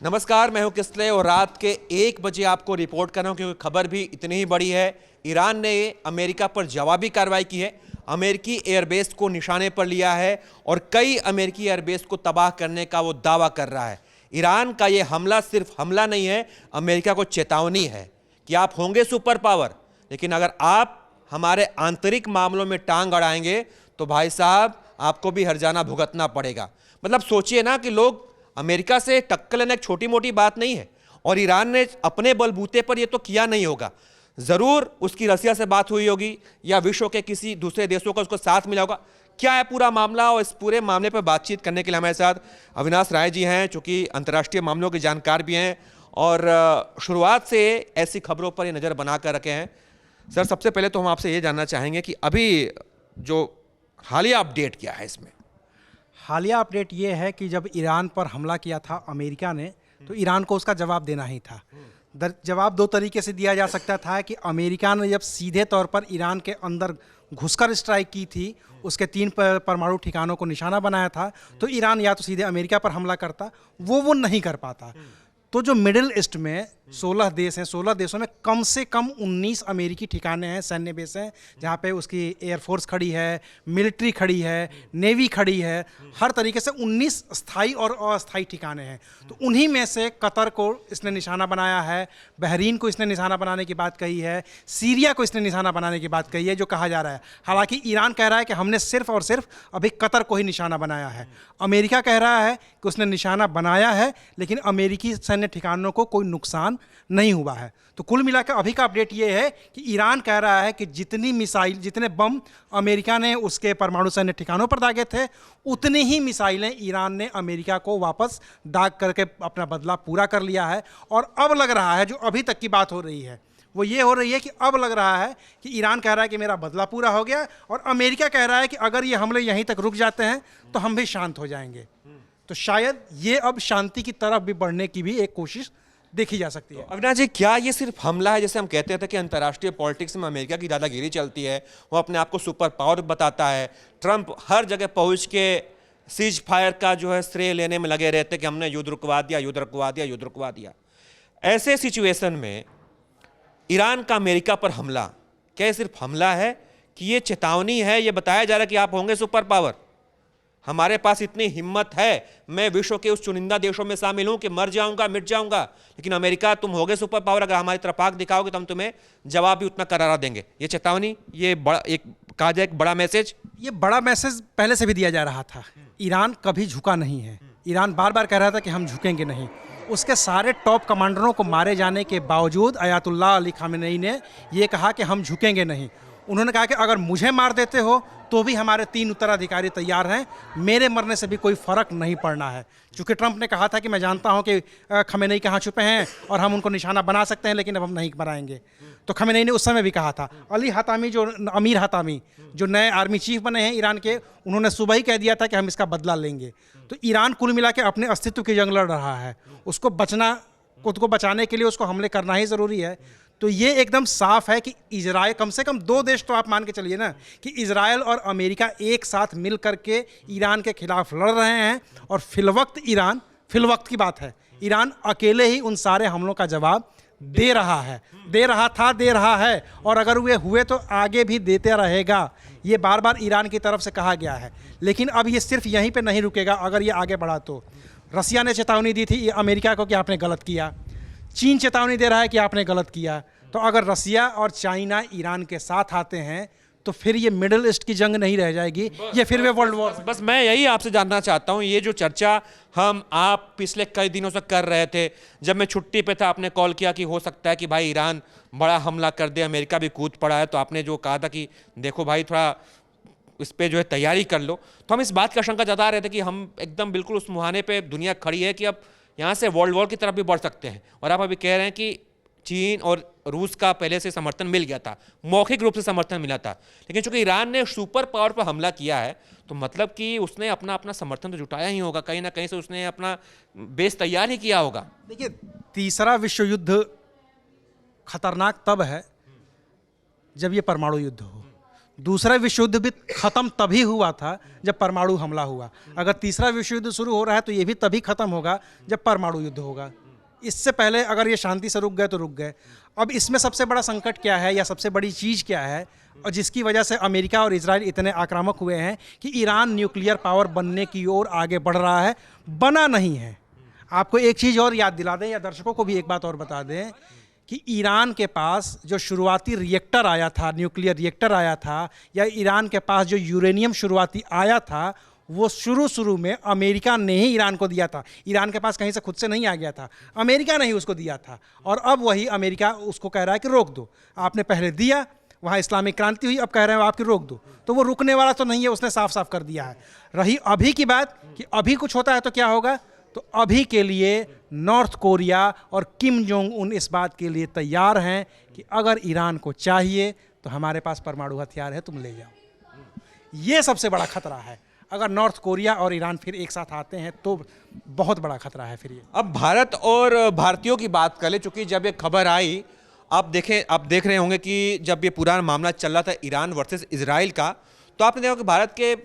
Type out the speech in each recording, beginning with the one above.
नमस्कार, मैं हूं किसले और रात के 1 बजे आपको रिपोर्ट कर रहा हूं क्योंकि खबर भी इतनी ही बड़ी है। ईरान ने अमेरिका पर जवाबी कार्रवाई की है, अमेरिकी एयरबेस को निशाने पर लिया है और कई अमेरिकी एयरबेस को तबाह करने का वो दावा कर रहा है। ईरान का ये हमला सिर्फ हमला नहीं है, अमेरिका को चेतावनी है कि आप होंगे सुपर पावर, लेकिन अगर आप हमारे आंतरिक मामलों में टांग अड़ाएंगे तो भाई साहब आपको भी हर्जाना भुगतना पड़ेगा। मतलब सोचिए ना कि लोग अमेरिका से टक्कर लेना एक छोटी मोटी बात नहीं है और ईरान ने अपने बलबूते पर यह तो किया नहीं होगा। जरूर उसकी रसिया से बात हुई होगी या विश्व के किसी दूसरे देशों का उसको साथ मिला होगा। क्या है पूरा मामला और इस पूरे मामले पर बातचीत करने के लिए हमारे साथ अविनाश राय जी हैं, चूंकि अंतर्राष्ट्रीय मामलों के जानकार भी हैं और शुरुआत से ऐसी खबरों पर ये नज़र बनाकर रखे हैं। सर, सबसे पहले तो हम आपसे ये जानना चाहेंगे कि अभी जो हालिया अपडेट क्या है इसमें? हालिया अपडेट ये है कि जब ईरान पर हमला किया था अमेरिका ने, तो ईरान को उसका जवाब देना ही था। जवाब दो तरीके से दिया जा सकता था कि अमेरिका ने जब सीधे तौर पर ईरान के अंदर घुसकर स्ट्राइक की थी, उसके 3 परमाणु ठिकानों को निशाना बनाया था, तो ईरान या तो सीधे अमेरिका पर हमला करता, वो नहीं कर पाता। तो जो मिडिल ईस्ट में 16 देश हैं, 16 देशों में कम से कम 19 अमेरिकी ठिकाने हैं, सैन्य बेस हैं, जहाँ पे उसकी एयरफोर्स खड़ी है, मिलिट्री खड़ी है, नेवी खड़ी है, हर तरीके से 19 स्थायी और अस्थायी ठिकाने हैं। तो उन्हीं में से कतर को इसने निशाना बनाया है, बहरीन को इसने निशाना बनाने की बात कही है, सीरिया को इसने निशाना बनाने की बात कही है, जो कहा जा रहा है। हालांकि ईरान कह रहा है कि हमने सिर्फ और सिर्फ अभी कतर को ही निशाना बनाया है। अमेरिका कह रहा है कि उसने निशाना बनाया है, लेकिन अमेरिकी सैन्य ठिकानों को कोई नुकसान नहीं हुआ है। तो कुल मिलाकर अभी का अपडेट ये है कि ईरान कह रहा है कि जितनी मिसाइल, जितने बम अमेरिका ने उसके परमाणु सैन्य ठिकानों पर दागे थे, उतनी ही मिसाइलें ईरान ने अमेरिका को वापस दाग करके अपना बदला पूरा कर लिया है। और अब लग रहा है, जो अभी तक की बात हो रही है वो ये हो रही है कि अब लग रहा है कि ईरान कह रहा है कि मेरा बदला पूरा हो गया, और अमेरिका कह रहा है कि अगर ये हमले यहीं तक रुक जाते हैं तो हम भी शांत हो जाएंगे। तो शायद ये अब शांति की तरफ भी बढ़ने की भी एक कोशिश देखी जा सकती है। तो अविनाश जी, क्या ये सिर्फ हमला है? जैसे हम कहते थे कि अंतर्राष्ट्रीय पॉलिटिक्स में अमेरिका की दादागिरी चलती है, वो अपने आप को सुपर पावर बताता है। ट्रंप हर जगह पहुंच के सीज फायर का जो है श्रेय लेने में लगे रहते कि हमने युद्ध रुकवा दिया, युद्ध रुकवा दिया, युद्ध रुकवा दिया। ऐसे सिचुएशन में ईरान का अमेरिका पर हमला, क्या ये सिर्फ हमला है कि ये चेतावनी है? ये बताया जा रहा है कि आप होंगे सुपर पावर, हमारे पास इतनी हिम्मत है, मैं विश्व के उस चुनिंदा देशों में शामिल हूं कि मर जाऊंगा, मिट जाऊंगा, लेकिन अमेरिका तुम होगे सुपर पावर, अगर हमारी तरफ आंख दिखाओगे तो हम तुम्हें जवाब भी उतना करारा देंगे। ये चेतावनी, ये बड़ा एक कहा जाए एक बड़ा मैसेज, ये बड़ा मैसेज पहले से भी दिया जा रहा था। ईरान कभी झुका नहीं है। ईरान बार बार कह रहा था कि हम झुकेंगे नहीं। उसके सारे टॉप कमांडरों को मारे जाने के बावजूद अयातुल्लाह अली खामेनेई ने यह कहा कि हम झुकेंगे नहीं। उन्होंने कहा कि अगर मुझे मार देते हो तो भी हमारे 3 उत्तराधिकारी तैयार हैं, मेरे मरने से भी कोई फ़र्क नहीं पड़ना है। चूँकि ट्रंप ने कहा था कि मैं जानता हूं कि खमेनेई कहाँ छुपे हैं और हम उनको निशाना बना सकते हैं, लेकिन अब हम नहीं बनाएंगे। तो खमेनेई ने उस समय भी कहा था। अली हतामी, जो अमीर हतामी, जो नए आर्मी चीफ बने हैं ईरान के, उन्होंने सुबह ही कह दिया था कि हम इसका बदला लेंगे। तो ईरान कुल मिला के अपने अस्तित्व की जंग लड़ रहा है। उसको बचना, खुद को बचाने के लिए उसको हमले करना ही ज़रूरी है। तो ये एकदम साफ है कि इजराइल, कम से कम 2 देश तो आप मान के चलिए ना कि इजराइल और अमेरिका एक साथ मिल करके ईरान के खिलाफ लड़ रहे हैं। और फिलवक्त ईरान, फिलवक्त की बात है, ईरान अकेले ही उन सारे हमलों का जवाब दे रहा है, दे रहा था, दे रहा है, और अगर वे हुए तो आगे भी देते रहेगा। ये बार बार ईरान की तरफ से कहा गया है। लेकिन अब ये सिर्फ यहीं पे नहीं रुकेगा। अगर ये आगे बढ़ा तो रसिया ने चेतावनी दी थी अमेरिका को कि आपने गलत किया, चीन चेतावनी दे रहा है कि आपने गलत किया। तो अगर रसिया और चाइना ईरान के साथ आते हैं तो फिर ये मिडिल ईस्ट की जंग नहीं रह जाएगी, ये फिर वे वर्ल्ड वॉर। बस मैं यही आपसे जानना चाहता हूं, ये जो चर्चा आप पिछले कई दिनों से कर रहे थे, जब मैं छुट्टी पे था आपने कॉल किया कि हो सकता है कि भाई ईरान बड़ा हमला कर दे, अमेरिका भी कूद पड़ा है, तो आपने जो कहा था कि देखो भाई थोड़ा इस पर जो है तैयारी कर लो। तो हम इस बात का आशंका जता रहे थे कि हम एकदम बिल्कुल उस मुहाने पे दुनिया खड़ी है कि अब यहाँ से वर्ल्ड वॉर की तरफ भी बढ़ सकते हैं। और आप अभी कह रहे हैं कि चीन और रूस का पहले से समर्थन मिल गया था, मौखिक रूप से समर्थन मिला था, लेकिन चूंकि ईरान ने सुपर पावर पर हमला किया है तो मतलब कि उसने अपना अपना समर्थन तो जुटाया ही होगा, कहीं ना कहीं से उसने अपना बेस तैयार ही किया होगा। देखिए, तीसरा विश्व युद्ध खतरनाक तब है जब ये परमाणु युद्ध हो। दूसरा विश्व युद्ध भी खत्म तभी हुआ था जब परमाणु हमला हुआ। अगर तीसरा विश्व युद्ध शुरू हो रहा है तो ये भी तभी खत्म होगा जब परमाणु युद्ध होगा। इससे पहले अगर ये शांति से रुक गए तो रुक गए। अब इसमें सबसे बड़ा संकट क्या है या सबसे बड़ी चीज़ क्या है, और जिसकी वजह से अमेरिका और इजराइल इतने आक्रामक हुए हैं कि ईरान न्यूक्लियर पावर बनने की ओर आगे बढ़ रहा है, बना नहीं है। आपको एक चीज़ और याद दिला दें या दर्शकों को भी एक बात और बता दें कि ईरान के पास जो शुरुआती रिएक्टर आया था, न्यूक्लियर रिएक्टर आया था, या ईरान के पास जो यूरेनियम शुरुआती आया था, वो शुरू में अमेरिका ने ही ईरान को दिया था। ईरान के पास कहीं से खुद से नहीं आ गया था, अमेरिका ने ही उसको दिया था। और अब वही अमेरिका उसको कह रहा है कि रोक दो, आपने पहले दिया, वहाँ इस्लामिक क्रांति हुई, अब कह रहे हैं आपकी रोक दो। तो वो रुकने वाला तो नहीं है, उसने साफ साफ कर दिया है। रही अभी की बात कि अभी कुछ होता है तो क्या होगा, तो अभी के लिए नॉर्थ कोरिया और किम जोंग उन इस बात के लिए तैयार हैं कि अगर ईरान को चाहिए तो हमारे पास परमाणु हथियार है, तुम ले जाओ। ये सबसे बड़ा खतरा है। अगर नॉर्थ कोरिया और ईरान फिर एक साथ आते हैं तो बहुत बड़ा खतरा है फिर ये। अब भारत और भारतीयों की बात कर ले, चूंकि जब ये खबर आई, आप देख रहे होंगे कि जब ये पूरा मामला चल रहा था ईरान वर्सेस इजराइल का, तो आपने देखा कि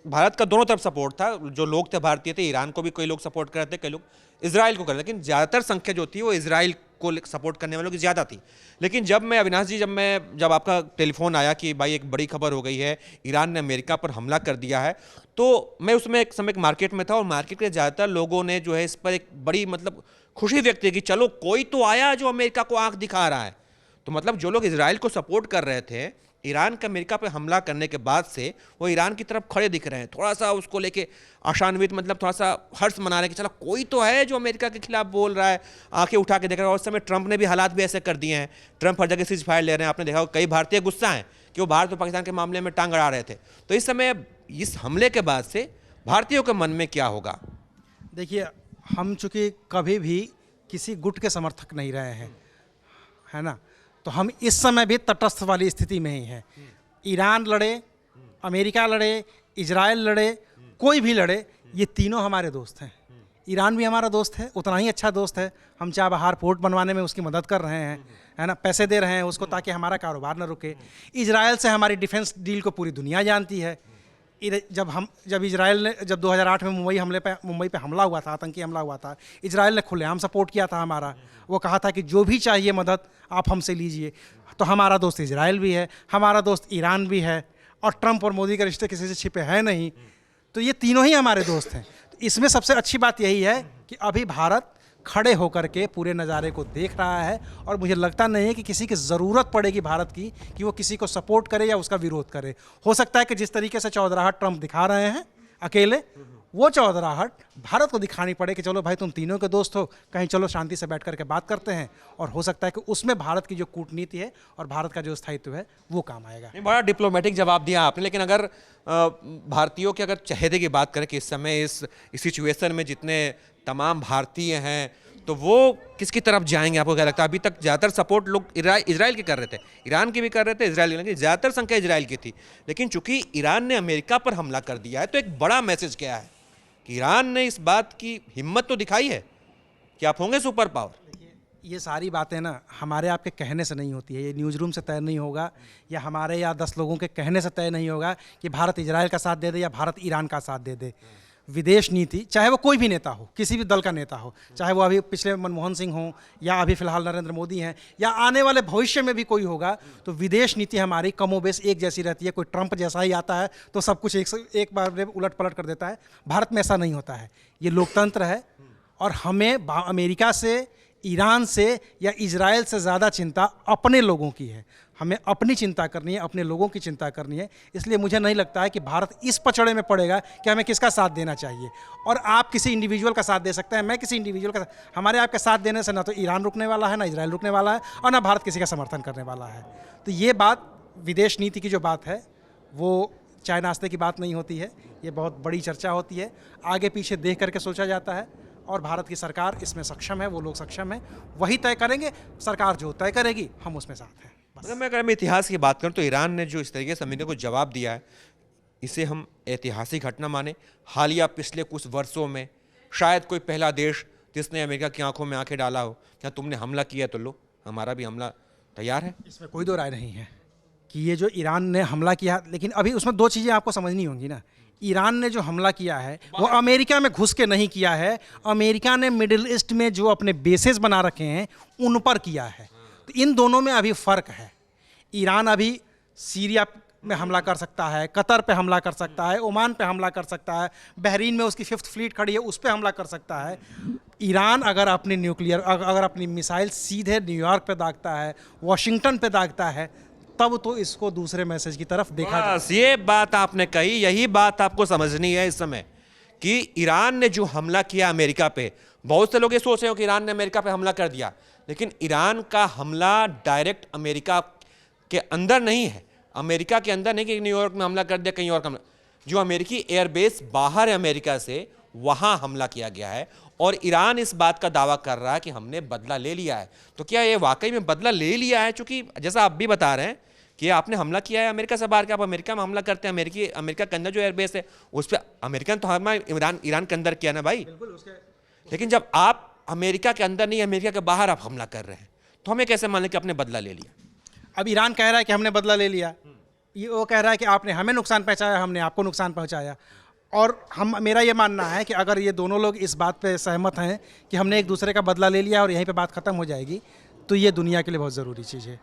भारत का दोनों तरफ सपोर्ट था। जो लोग थे भारतीय थे, ईरान को भी कोई लोग सपोर्ट कर रहे थे, कई लोग इजराइल को कर रहे थे, लेकिन ज़्यादातर संख्या जो थी वो इजराइल को सपोर्ट करने वालों की ज़्यादा थी। लेकिन अविनाश जी, जब आपका टेलीफोन आया कि भाई एक बड़ी खबर हो गई है, ईरान ने अमेरिका पर हमला कर दिया है, तो मैं उसमें एक समय मार्केट में था और मार्केट के ज़्यादातर लोगों ने जो है इस पर एक बड़ी खुशी व्यक्त की कि चलो कोई तो आया जो अमेरिका को आंख दिखा रहा है। तो जो लोग इजराइल को सपोर्ट कर रहे थे, ईरान का अमेरिका पर हमला करने के बाद से वो ईरान की तरफ खड़े दिख रहे हैं, थोड़ा सा उसको लेके आशान्वित, थोड़ा सा हर्ष मना रहे हैं कि चलो कोई तो है जो अमेरिका के खिलाफ बोल रहा है, आंखें उठा के देख रहा है। और उस समय ट्रंप ने भी हालात भी ऐसे कर दिए हैं, ट्रंप हर जगह सीज फायर ले रहे हैं। आपने देखा कई भारतीय गुस्सा हैं कि वो भारत और पाकिस्तान के मामले में टांग अड़ा रहे थे। तो इस समय इस हमले के बाद से भारतीयों के मन में क्या होगा? देखिए, हम चूँकि कभी भी किसी गुट के समर्थक नहीं रहे हैं, है ना, तो हम इस समय भी तटस्थ वाली स्थिति में ही हैं। ईरान लड़े, अमेरिका लड़े, इजराइल लड़े, कोई भी लड़े, ये तीनों हमारे दोस्त हैं। ईरान भी हमारा दोस्त है, उतना ही अच्छा दोस्त है। हम चाबहार पोर्ट बनवाने में उसकी मदद कर रहे हैं, है ना, पैसे दे रहे हैं उसको ताकि हमारा कारोबार न रुके। इजराइल से हमारी डिफेंस डील को पूरी दुनिया जानती है। जब इजराइल ने 2008 में मुंबई पे हमला हुआ था, आतंकी हमला हुआ था, इजराइल ने खुलेआम सपोर्ट किया था हमारा। वो कहा था कि जो भी चाहिए मदद आप हमसे लीजिए। तो हमारा दोस्त इजराइल भी है, हमारा दोस्त ईरान भी है, और ट्रंप और मोदी के रिश्ते किसी से छिपे हैं नहीं। तो ये तीनों ही हमारे दोस्त हैं। तो इसमें सबसे अच्छी बात यही है कि अभी भारत खड़े होकर के पूरे नज़ारे को देख रहा है, और मुझे लगता नहीं है कि किसी की ज़रूरत पड़ेगी भारत की कि वो किसी को सपोर्ट करे या उसका विरोध करे। हो सकता है कि जिस तरीके से चौधराहट ट्रंप दिखा रहे हैं अकेले, वो चौधराहट भारत को दिखानी पड़े कि चलो भाई तुम तीनों के दोस्त हो, कहीं चलो शांति से बैठ करके बात करते हैं। और हो सकता है कि उसमें भारत की जो कूटनीति है और भारत का जो स्थायित्व है वो काम आएगा। बड़ा डिप्लोमेटिक जवाब दिया आपने। लेकिन अगर भारतीयों के चहेते की बात करें कि इस समय इस सिचुएशन में जितने तमाम भारतीय हैं, तो वो किसकी तरफ जाएंगे? आपको क्या लगता है? अभी तक ज़्यादातर सपोर्ट लोग इजराइल के कर रहे थे, ईरान की भी कर रहे थे, इजराइल की, ज़्यादातर संख्या इजराइल की थी। लेकिन चूंकि ईरान ने अमेरिका पर हमला कर दिया है, तो एक बड़ा मैसेज क्या है कि ईरान ने इस बात की हिम्मत तो दिखाई है कि आप होंगे सुपर पावर। ये सारी बातें ना हमारे आपके कहने से नहीं होती है, ये न्यूज़ रूम से तय नहीं होगा, या हमारे या 10 लोगों के कहने से तय नहीं होगा कि भारत इजराइल का साथ दे दे या भारत ईरान का साथ दे दे। विदेश नीति, चाहे वो कोई भी नेता हो, किसी भी दल का नेता हो, चाहे वो अभी पिछले मनमोहन सिंह हो या अभी फिलहाल नरेंद्र मोदी हैं या आने वाले भविष्य में भी कोई होगा, तो विदेश नीति हमारी कमोबेश एक जैसी रहती है। कोई ट्रंप जैसा ही आता है तो सब कुछ एक बार में उलट पलट कर देता है। भारत में ऐसा नहीं होता है, ये लोकतंत्र है। और हमें अमेरिका से, ईरान से या इजराइल से ज़्यादा चिंता अपने लोगों की है। हमें अपनी चिंता करनी है, अपने लोगों की चिंता करनी है। इसलिए मुझे नहीं लगता है कि भारत इस पचड़े में पड़ेगा कि हमें किसका साथ देना चाहिए। और आप किसी इंडिविजुअल का साथ दे सकते हैं, मैं किसी इंडिविजुअल का। हमारे आपके साथ देने से ना तो ईरान रुकने वाला है, ना इजराइल रुकने वाला है, और ना भारत किसी का समर्थन करने वाला है। तो ये बात, विदेश नीति की जो बात है, वो चाय नाश्ते की बात नहीं होती है, ये बहुत बड़ी चर्चा होती है। आगे पीछे देख करके सोचा जाता है, और भारत की सरकार इसमें सक्षम है, वो लोग सक्षम हैं, वही तय करेंगे। सरकार जो तय करेगी हम उसमें साथ हैं। अगर मैं इतिहास की बात करूं तो ईरान ने जो इस तरीके से अमेरिका को जवाब दिया है, इसे हम ऐतिहासिक घटना माने। हालिया पिछले कुछ वर्षों में शायद कोई पहला देश जिसने अमेरिका की आंखों में आंखें डाला हो, क्या तुमने हमला किया तो लो, हमारा भी हमला तैयार है। इसमें कोई दो राय नहीं है। कि ये जो ईरान ने हमला किया, लेकिन अभी उसमें दो चीज़ें आपको समझनी होंगी ना। ईरान ने जो हमला किया है वो अमेरिका में घुस के नहीं किया है, अमेरिका ने मिडिल ईस्ट में जो अपने बेसेस बना रखे हैं उन पर किया है। तो इन दोनों में अभी फ़र्क है। ईरान अभी सीरिया में हमला कर सकता है, कतर पे हमला कर सकता है, ओमान पे हमला कर सकता है, बहरीन में उसकी 5th फ्लीट खड़ी है उस पे हमला कर सकता है। ईरान अगर अपनी न्यूक्लियर अगर अपनी मिसाइल सीधे न्यूयॉर्क पे दागता है, वॉशिंगटन पे दागता है, तब तो इसको दूसरे मैसेज की तरफ देखा जाए। बस ये बात आपने कही, यही बात आपको समझनी है इस समय कि ईरान ने जो हमला किया अमेरिका पे, बहुत से लोग ये सोच रहे हो कि ईरान ने अमेरिका पे हमला कर दिया, लेकिन ईरान का हमला डायरेक्ट अमेरिका के अंदर नहीं है। अमेरिका के अंदर नहीं कि न्यूयॉर्क में हमला कर दिया, कहीं और हमला, जो अमेरिकी एयरबेस बाहर है अमेरिका से, वहां हमला किया गया है। और ईरान इस बात का दावा कर रहा है कि हमने बदला ले लिया है। तो क्या ये वाकई में बदला ले लिया है? चूंकि जैसा आप भी बता रहे हैं कि आपने हमला किया है अमेरिका से बाहर के, आप अमेरिका में हमला करते हैं, अमेरिका के अंदर जो एयरबेस है उस पर अमेरिकन तो हमारा ईरान के अंदर किया ना भाई। लेकिन जब आप अमेरिका के अंदर नहीं, अमेरिका के बाहर आप हमला कर रहे हैं, तो हमें कैसे मान लें कि आपने बदला ले लिया? अब ईरान कह रहा है कि हमने बदला ले लिया, ये वो कह रहा है कि आपने हमें नुकसान पहुंचाया, हमने आपको नुकसान पहुंचाया। और मेरा ये मानना है कि अगर ये दोनों लोग इस बात पे सहमत हैं कि हमने एक दूसरे का बदला ले लिया और यहीं पे बात ख़त्म हो जाएगी, तो ये दुनिया के लिए बहुत ज़रूरी चीज़ है।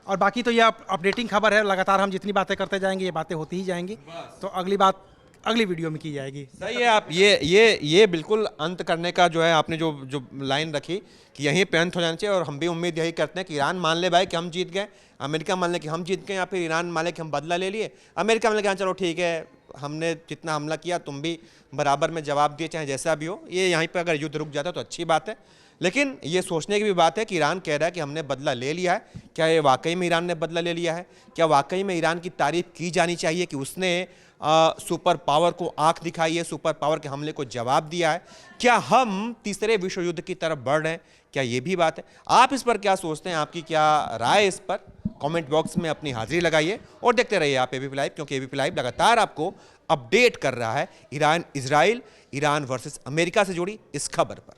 और बाकी तो ये अपडेटिंग खबर है, लगातार हम जितनी बातें करते जाएंगे ये बातें होती ही जाएंगी। तो अगली बात अगली वीडियो में की जाएगी। सही है। आप ये बिल्कुल अंत करने का जो है आपने जो लाइन रखी कि यहीं पे अंत हो जाना चाहिए। और हम भी उम्मीद यही करते हैं कि ईरान मान ले भाई कि हम जीत गए, अमेरिका मान ले कि हम जीत गए, या फिर ईरान मान ले कि हम बदला ले लिए, अमेरिका मान ले कि हाँ चलो ठीक है, हमने जितना हमला किया तुम भी बराबर में जवाब दिए, चाहे जैसा भी हो। ये यहीं पर अगर युद्ध रुक जाता तो अच्छी बात है। लेकिन ये सोचने की भी बात है कि ईरान कह रहा है कि हमने बदला ले लिया है। क्या ये वाकई में ईरान ने बदला ले लिया है? क्या वाकई में ईरान की तारीफ की जानी चाहिए कि उसने सुपर पावर को आंख दिखाई है, सुपर पावर के हमले को जवाब दिया है? क्या हम तीसरे विश्व युद्ध की तरफ बढ़ रहे हैं? क्या ये भी बात है? आप इस पर क्या सोचते हैं? आपकी क्या राय इस पर? कमेंट बॉक्स में अपनी हाजिरी लगाइए और देखते रहिए आप एबीपी लाइव, क्योंकि एबीपी लाइव लगातार आपको अपडेट कर रहा है ईरान वर्सेस अमेरिका से जुड़ी इस खबर पर।